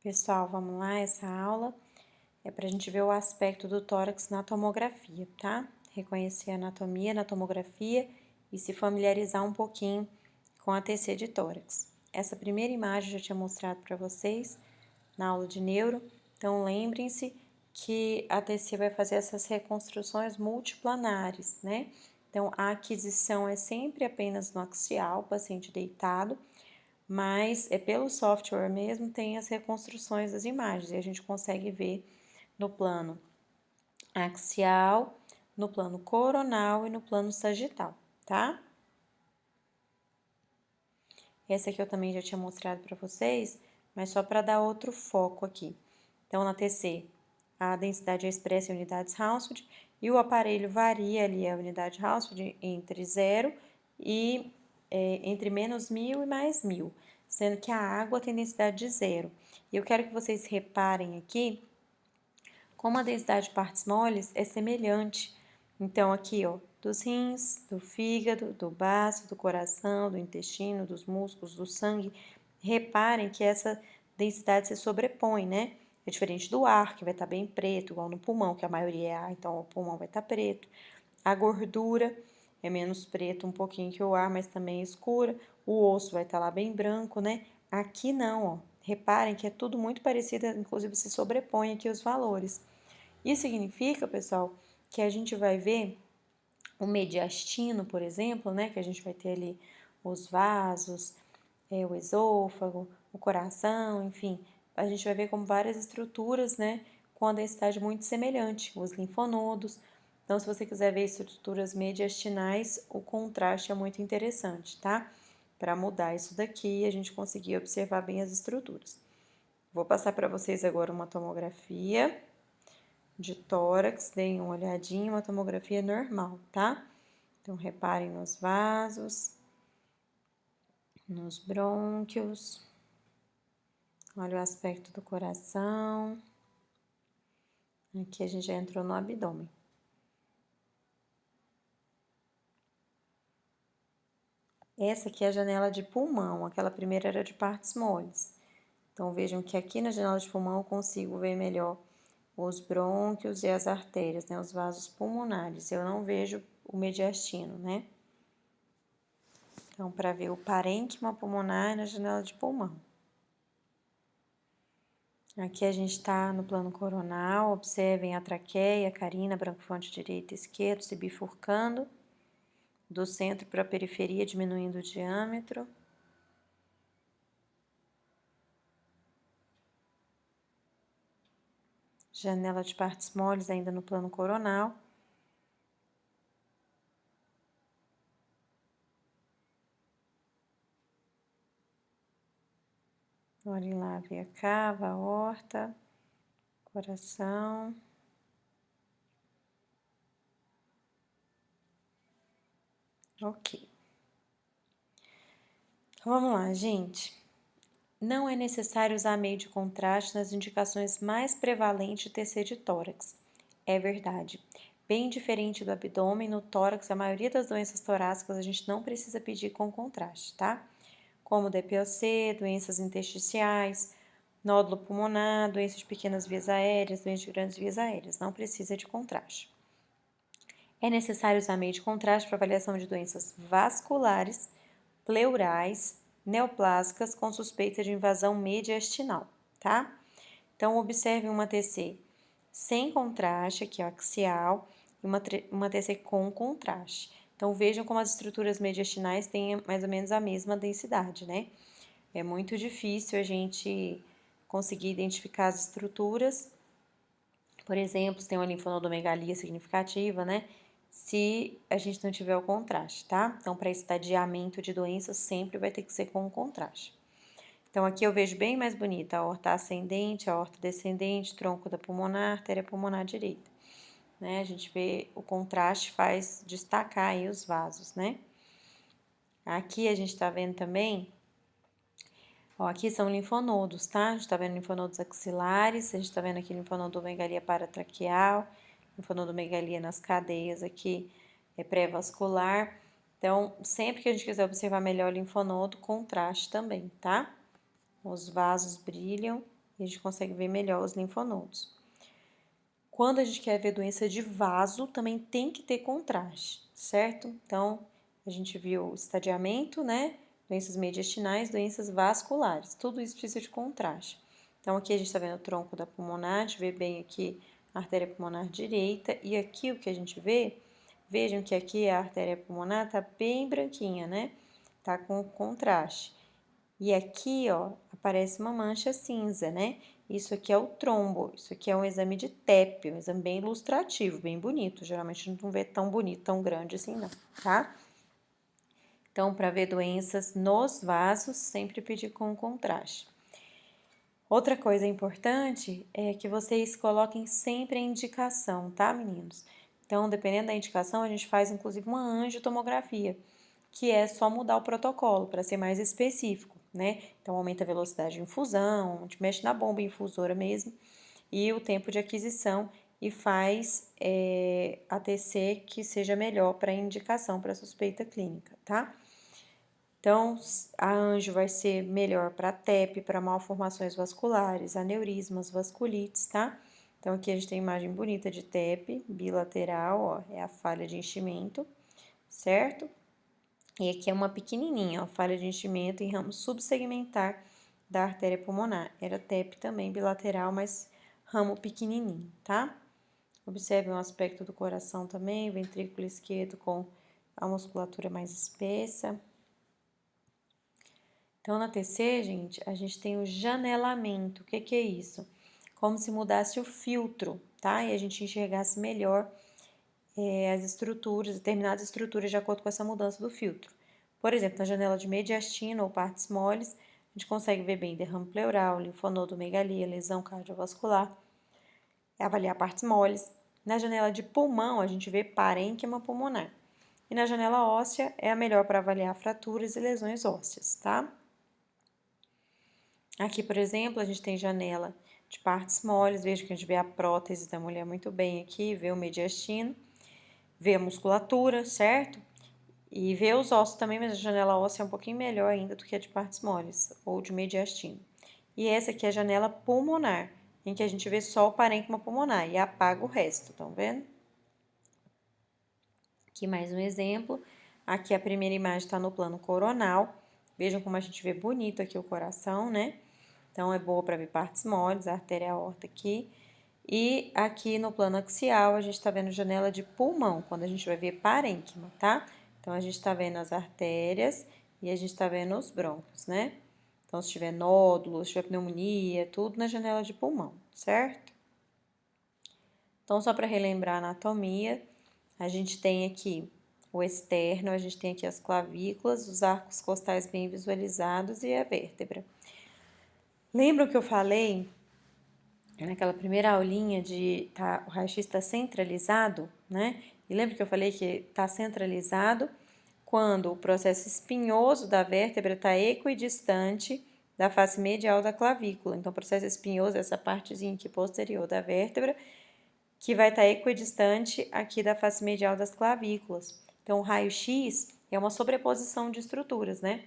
Pessoal, vamos lá, essa aula é para a gente ver o aspecto do tórax na tomografia, tá? Reconhecer a anatomia na tomografia e se familiarizar um pouquinho com a TC de tórax. Essa primeira imagem eu já tinha mostrado para vocês na aula de neuro, então lembrem-se que a TC vai fazer essas reconstruções multiplanares, né? Então, a aquisição é sempre apenas no axial, paciente deitado, mas pelo software mesmo tem as reconstruções das imagens e a gente consegue ver no plano axial, no plano coronal e no plano sagital, tá? Essa aqui eu também já tinha mostrado para vocês, mas só para dar outro foco aqui. Então, na TC, a densidade é expressa em unidades Hounsfield e o aparelho varia ali a unidade Hounsfield entre 0 e entre menos 1000 e mais 1000, sendo que a água tem densidade de 0. E eu quero que vocês reparem aqui como a densidade de partes moles é semelhante. Então, aqui, ó, dos rins, do fígado, do baço, do coração, do intestino, dos músculos, do sangue, reparem que essa densidade se sobrepõe, né? É diferente do ar, que vai estar bem preto, igual no pulmão, que a maioria é ar, então o pulmão vai estar preto. A gordura é menos preto um pouquinho que o ar, mas também é escura. O osso vai estar lá bem branco, né? Aqui não, ó. Reparem que é tudo muito parecido, inclusive se sobrepõe aqui os valores. Isso significa, pessoal, que a gente vai ver o mediastino, por exemplo, né? Que a gente vai ter ali os vasos, o esôfago, o coração, enfim. A gente vai ver como várias estruturas, né? Com a densidade muito semelhante, os linfonodos. Então, se você quiser ver estruturas mediastinais, o contraste é muito interessante, tá? Para mudar isso daqui, a gente conseguir observar bem as estruturas. Vou passar para vocês agora uma tomografia de tórax, deem uma olhadinha, uma tomografia normal, tá? Então, reparem nos vasos, nos brônquios, olha o aspecto do coração. Aqui a gente já entrou no abdômen. Essa aqui é a janela de pulmão, aquela primeira era de partes moles. Então, vejam que aqui na janela de pulmão eu consigo ver melhor os brônquios e as artérias, né, os vasos pulmonares. Eu não vejo o mediastino, né? Então, para ver o parênquima pulmonar na janela de pulmão. Aqui a gente está no plano coronal, observem a traqueia, a carina, brancofonte direita e esquerda se bifurcando, do centro para a periferia, diminuindo o diâmetro. Janela de partes moles ainda no plano coronal. Olhem lá, veia cava, aorta, coração. Ok. Vamos lá, gente. Não é necessário usar meio de contraste nas indicações mais prevalentes de TC de tórax. É verdade. Bem diferente do abdômen, no tórax, a maioria das doenças torácicas a gente não precisa pedir com contraste, tá? Como DPOC, doenças intersticiais, nódulo pulmonar, doenças de pequenas vias aéreas, doenças de grandes vias aéreas. Não precisa de contraste. É necessário usar meio de contraste para avaliação de doenças vasculares, pleurais, neoplásicas com suspeita de invasão mediastinal, tá? Então, observe uma TC sem contraste, aqui ó, axial, e uma TC com contraste. Então, vejam como as estruturas mediastinais têm mais ou menos a mesma densidade, né? É muito difícil a gente conseguir identificar as estruturas. Por exemplo, se tem uma linfonodomegalia significativa, né? Se a gente não tiver o contraste, tá? Então, para estadiamento de doenças, sempre vai ter que ser com contraste. Então, aqui eu vejo bem mais bonita a aorta ascendente, a aorta descendente, tronco da pulmonar, artéria pulmonar direita. Né? A gente vê o contraste faz destacar aí os vasos, né? Aqui a gente tá vendo também, ó, aqui são linfonodos, tá? A gente tá vendo linfonodos axilares, a gente tá vendo aqui linfonodomegalia paratraqueal, linfonodomegalia nas cadeias aqui, pré-vascular. Então, sempre que a gente quiser observar melhor o linfonodo, contraste também, tá? Os vasos brilham e a gente consegue ver melhor os linfonodos. Quando a gente quer ver doença de vaso, também tem que ter contraste, certo? Então, a gente viu o estadiamento, né? Doenças mediastinais, doenças vasculares, tudo isso precisa de contraste. Então, aqui a gente está vendo o tronco da pulmonar, a gente vê bem aqui a artéria pulmonar direita, e aqui o que a gente vê, vejam que aqui a artéria pulmonar tá bem branquinha, né? Tá com contraste. E aqui, ó, aparece uma mancha cinza, né? Isso aqui é o trombo, isso aqui é um exame de TEP, um exame bem ilustrativo, bem bonito. Geralmente a gente não vê tão bonito, tão grande assim, não, tá? Então, para ver doenças nos vasos, sempre pedir com contraste. Outra coisa importante é que vocês coloquem sempre a indicação, tá, meninos? Então, dependendo da indicação, a gente faz inclusive uma angiotomografia, que é só mudar o protocolo para ser mais específico, né? Então, aumenta a velocidade de infusão, a gente mexe na bomba infusora mesmo, e o tempo de aquisição e faz a TC que seja melhor para indicação, para suspeita clínica, tá? Então, a anjo vai ser melhor para TEP, para malformações vasculares, aneurismas, vasculites, tá? Então, aqui a gente tem imagem bonita de TEP, bilateral, ó, é a falha de enchimento, certo? E aqui é uma pequenininha, ó, falha de enchimento em ramo subsegmentar da artéria pulmonar. Era TEP também, bilateral, mas ramo pequenininho, tá? Observe o aspecto do coração também, ventrículo esquerdo com a musculatura mais espessa. Então, na TC, gente, a gente tem o janelamento. O que é isso? Como se mudasse o filtro, tá? E a gente enxergasse melhor as estruturas, determinadas estruturas de acordo com essa mudança do filtro. Por exemplo, na janela de mediastina ou partes moles, a gente consegue ver bem derrame pleural, linfonodomegalia, lesão cardiovascular, avaliar partes moles. Na janela de pulmão, a gente vê parênquima pulmonar. E na janela óssea, é a melhor para avaliar fraturas e lesões ósseas, tá? Aqui, por exemplo, a gente tem janela de partes moles, veja que a gente vê a prótese da mulher muito bem aqui, vê o mediastino, vê a musculatura, certo? E vê os ossos também, mas a janela óssea é um pouquinho melhor ainda do que a de partes moles, ou de mediastino. E essa aqui é a janela pulmonar, em que a gente vê só o parênquima pulmonar e apaga o resto, estão vendo? Aqui mais um exemplo. Aqui a primeira imagem está no plano coronal. Vejam como a gente vê bonito aqui o coração, né? Então, é boa para ver partes moles, a artéria aorta aqui. E aqui no plano axial, a gente está vendo janela de pulmão, quando a gente vai ver parênquima, tá? Então, a gente está vendo as artérias e a gente está vendo os brônquios, né? Então, se tiver nódulos, se tiver pneumonia, tudo na janela de pulmão, certo? Então, só para relembrar a anatomia, a gente tem aqui o externo, a gente tem aqui as clavículas, os arcos costais bem visualizados e a vértebra. Lembram que eu falei naquela primeira aulinha de o raio-x está centralizado, né? E lembra que eu falei que está centralizado quando o processo espinhoso da vértebra está equidistante da face medial da clavícula. Então, o processo espinhoso é essa partezinha aqui posterior da vértebra, que vai estar equidistante aqui da face medial das clavículas. Então, o raio-x é uma sobreposição de estruturas, né?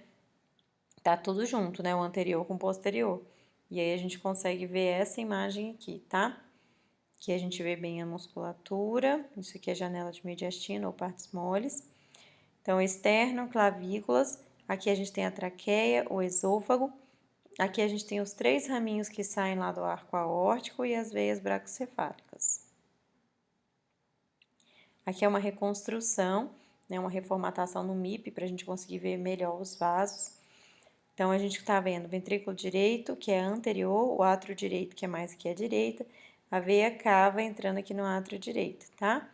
Tá tudo junto, né? O anterior com o posterior. E aí a gente consegue ver essa imagem aqui, tá? Aqui a gente vê bem a musculatura. Isso aqui é janela de mediastina ou partes moles. Então, externo, clavículas. Aqui a gente tem a traqueia, o esôfago. Aqui a gente tem os 3 raminhos que saem lá do arco aórtico e as veias bracocefálicas. Aqui é uma reconstrução, né, uma reformatação no MIP para a gente conseguir ver melhor os vasos. Então, a gente está vendo o ventrículo direito, que é anterior, o átrio direito, que é mais aqui à direita, a veia cava entrando aqui no átrio direito, tá?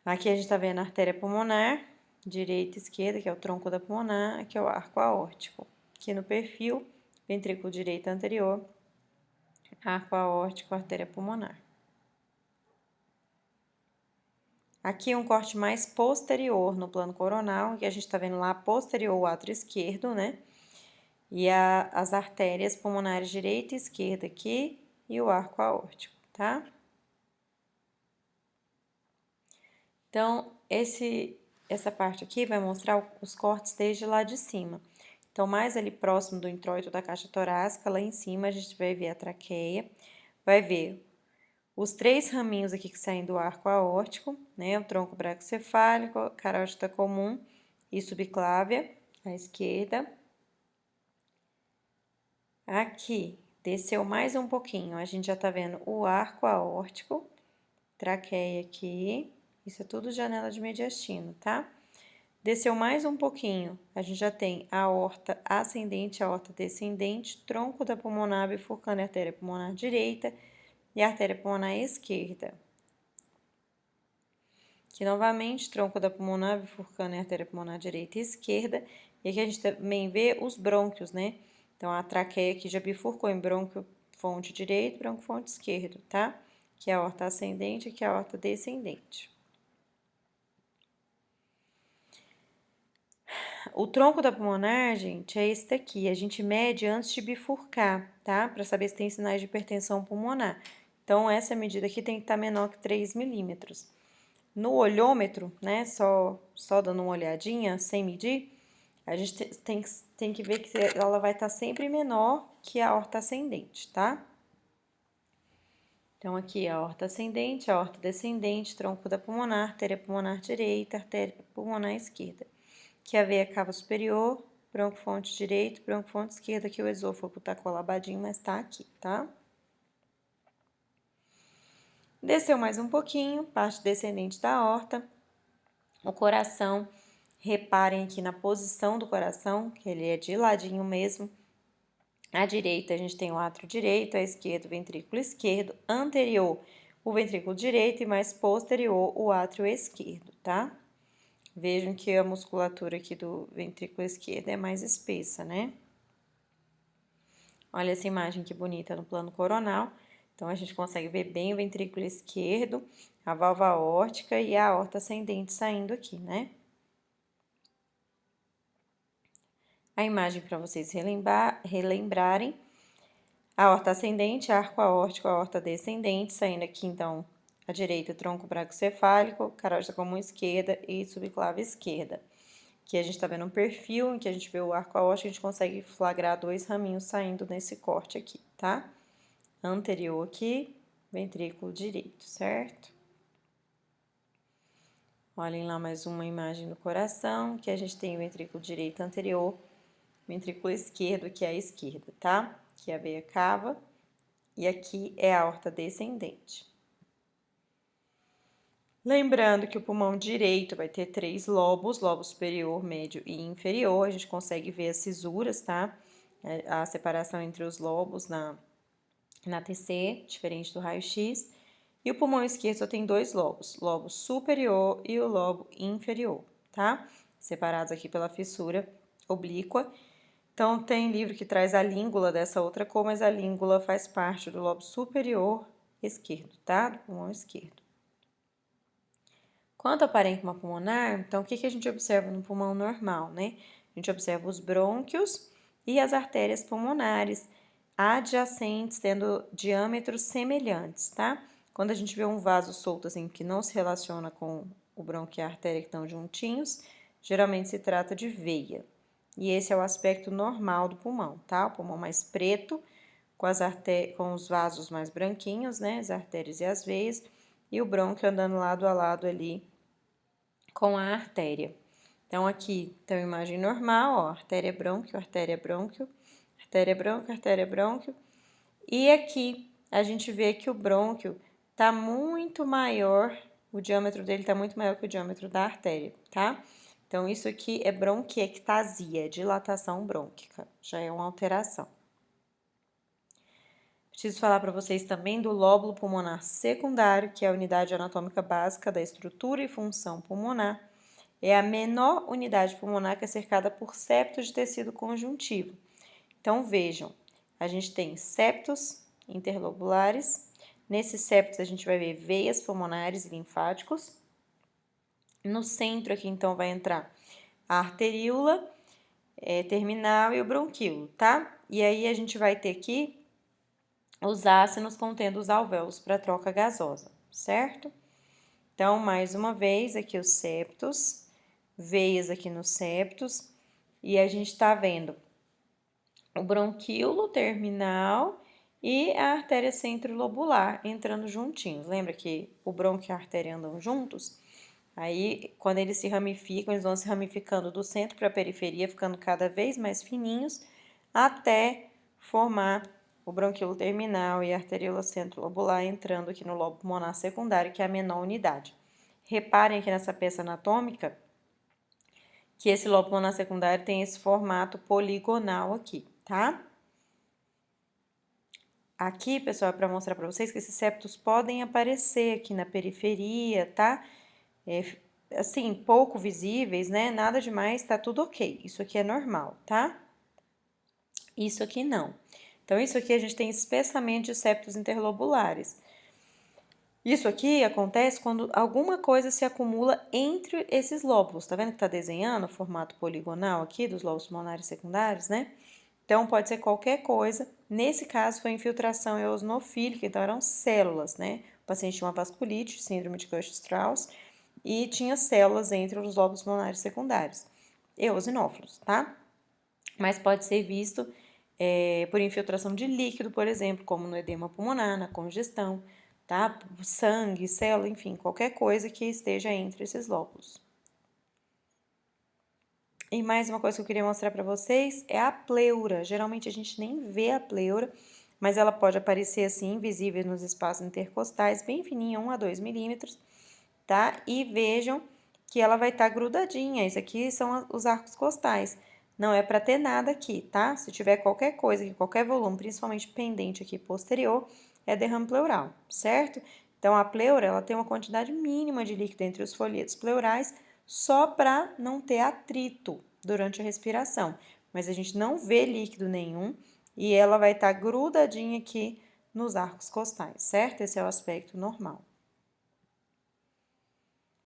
Aqui a gente está vendo a artéria pulmonar, direita e esquerda, que é o tronco da pulmonar, aqui é o arco aórtico. Aqui no perfil, ventrículo direito anterior, arco aórtico, artéria pulmonar. Aqui um corte mais posterior no plano coronal, que a gente está vendo lá posterior ao átrio esquerdo, né? E as artérias pulmonares direita e esquerda aqui e o arco aórtico, tá? Então, essa parte aqui vai mostrar os cortes desde lá de cima. Então, mais ali próximo do introito da caixa torácica, lá em cima, a gente vai ver a traqueia, vai ver os 3 raminhos aqui que saem do arco aórtico, né? O tronco braquicefálico, carótida comum e subclávia, à esquerda. Aqui, desceu mais um pouquinho, a gente já tá vendo o arco aórtico, traqueia aqui, isso é tudo janela de mediastino, tá? Desceu mais um pouquinho, a gente já tem a aorta ascendente, a aorta descendente, tronco da pulmonar bifurcando a artéria pulmonar direita e a artéria pulmonar esquerda. Aqui novamente, tronco da pulmonar bifurcando a artéria pulmonar direita e esquerda. E aqui a gente também vê os brônquios, né? Então, a traqueia aqui já bifurcou em brônquio fonte direito, brônquio fonte esquerdo, tá? Que é a aorta ascendente e aqui é a aorta descendente. O tronco da pulmonar, gente, é esse daqui. A gente mede antes de bifurcar, tá? Para saber se tem sinais de hipertensão pulmonar. Então, essa medida aqui tem que estar menor que 3 milímetros. No olhômetro, né, só dando uma olhadinha, sem medir, a gente tem que ver que ela vai estar sempre menor que a aorta ascendente, tá? Então, aqui a aorta ascendente, a aorta descendente, tronco da pulmonar, artéria pulmonar direita, artéria pulmonar esquerda. Aqui a veia cava superior, broncofonte direito, broncofonte esquerda, aqui o esôfago tá colabadinho, mas tá aqui, tá? Desceu mais um pouquinho, parte descendente da aorta, o coração, reparem aqui na posição do coração, que ele é de ladinho mesmo. À direita a gente tem o átrio direito, à esquerda o ventrículo esquerdo, anterior o ventrículo direito e mais posterior o átrio esquerdo, tá? Vejam que a musculatura aqui do ventrículo esquerdo é mais espessa, né? Olha essa imagem que bonita no plano coronal. Então, a gente consegue ver bem o ventrículo esquerdo, a válvula aórtica e a aorta ascendente saindo aqui, né? A imagem para vocês relembrarem. A aorta ascendente, arco aórtico, a aorta descendente, saindo aqui, então, à direita, o tronco braquicefálico, carótida comum esquerda e subclave esquerda. Aqui a gente tá vendo um perfil em que a gente vê o arco aórtico, a gente consegue flagrar 2 raminhos saindo nesse corte aqui, tá? Anterior aqui, ventrículo direito, certo? Olhem lá mais uma imagem do coração, que a gente tem o ventrículo direito anterior, ventrículo esquerdo, que é a esquerda, tá? Que é a veia cava, e aqui é a aorta descendente. Lembrando que o pulmão direito vai ter 3 lobos, lobo superior, médio e inferior. A gente consegue ver as cisuras, tá? A separação entre os lobos na TC, diferente do raio-x. E o pulmão esquerdo só tem 2 lobos, lobo superior e o lobo inferior, tá? Separados aqui pela fissura oblíqua. Então, tem livro que traz a língula dessa outra cor, mas a língula faz parte do lobo superior esquerdo, tá? Do pulmão esquerdo. Quanto ao parênquima pulmonar, então, o que a gente observa no pulmão normal, né? A gente observa os brônquios e as artérias pulmonares adjacentes, tendo diâmetros semelhantes, tá? Quando a gente vê um vaso solto, assim, que não se relaciona com o brônquio e a artéria que estão juntinhos, geralmente se trata de veia. E esse é o aspecto normal do pulmão, tá? O pulmão mais preto, com os vasos mais branquinhos, né? As artérias e as veias, e o brônquio andando lado a lado ali com a artéria. Então, aqui tem uma imagem normal, ó, artéria brônquio, artéria brônquio, artéria brônquio, artéria brônquio. E aqui a gente vê que o brônquio tá muito maior, o diâmetro dele tá muito maior que o diâmetro da artéria, tá? Então, isso aqui é bronquiectasia, dilatação brônquica, já é uma alteração. Preciso falar para vocês também do lóbulo pulmonar secundário, que é a unidade anatômica básica da estrutura e função pulmonar. É a menor unidade pulmonar que é cercada por septos de tecido conjuntivo. Então, vejam, a gente tem septos interlobulares. Nesses septos, a gente vai ver veias pulmonares e linfáticos. No centro aqui, então, vai entrar a arteríola terminal e o bronquíolo, tá? E aí, a gente vai ter aqui os ácinos contendo os alvéolos para troca gasosa, certo? Então, mais uma vez, aqui os septos, veias aqui nos septos, e a gente tá vendo o bronquíolo terminal e a artéria centrilobular entrando juntinhos. Lembra que o brônquio e a artéria andam juntos? Aí, quando eles se ramificam, eles vão se ramificando do centro para a periferia, ficando cada vez mais fininhos, até formar o bronquíolo terminal e a arteríola centrilobular entrando aqui no lobo pulmonar secundário, que é a menor unidade. Reparem aqui nessa peça anatômica que esse lobo pulmonar secundário tem esse formato poligonal aqui, tá? Aqui, pessoal, é para mostrar para vocês que esses septos podem aparecer aqui na periferia, tá? Assim, pouco visíveis, né? Nada demais, tá tudo ok. Isso aqui é normal, tá? Isso aqui não. Então, isso aqui a gente tem espessamento de septos interlobulares. Isso aqui acontece quando alguma coisa se acumula entre esses lóbulos. Tá vendo que tá desenhando o formato poligonal aqui dos lóbulos pulmonares secundários, né? Então, pode ser qualquer coisa. Nesse caso, foi infiltração eosinofílica, então eram células, né? O paciente tinha uma vasculite, síndrome de Kush-Strauss, e tinha células entre os lóbulos pulmonares secundários, eosinófilos, tá? Mas pode ser visto por infiltração de líquido, por exemplo, como no edema pulmonar, na congestão, tá? Sangue, célula, enfim, qualquer coisa que esteja entre esses lóbulos. E mais uma coisa que eu queria mostrar para vocês é a pleura. Geralmente a gente nem vê a pleura, mas ela pode aparecer assim, invisível nos espaços intercostais, bem fininha, 1 a 2 milímetros, tá? E vejam que ela vai estar grudadinha. Isso aqui são os arcos costais. Não é para ter nada aqui, tá? Se tiver qualquer coisa aqui, qualquer volume, principalmente pendente aqui posterior, é derrame pleural, certo? Então, a pleura, ela tem uma quantidade mínima de líquido entre os folhetos pleurais, só para não ter atrito durante a respiração. Mas a gente não vê líquido nenhum e ela vai estar grudadinha aqui nos arcos costais, certo? Esse é o aspecto normal.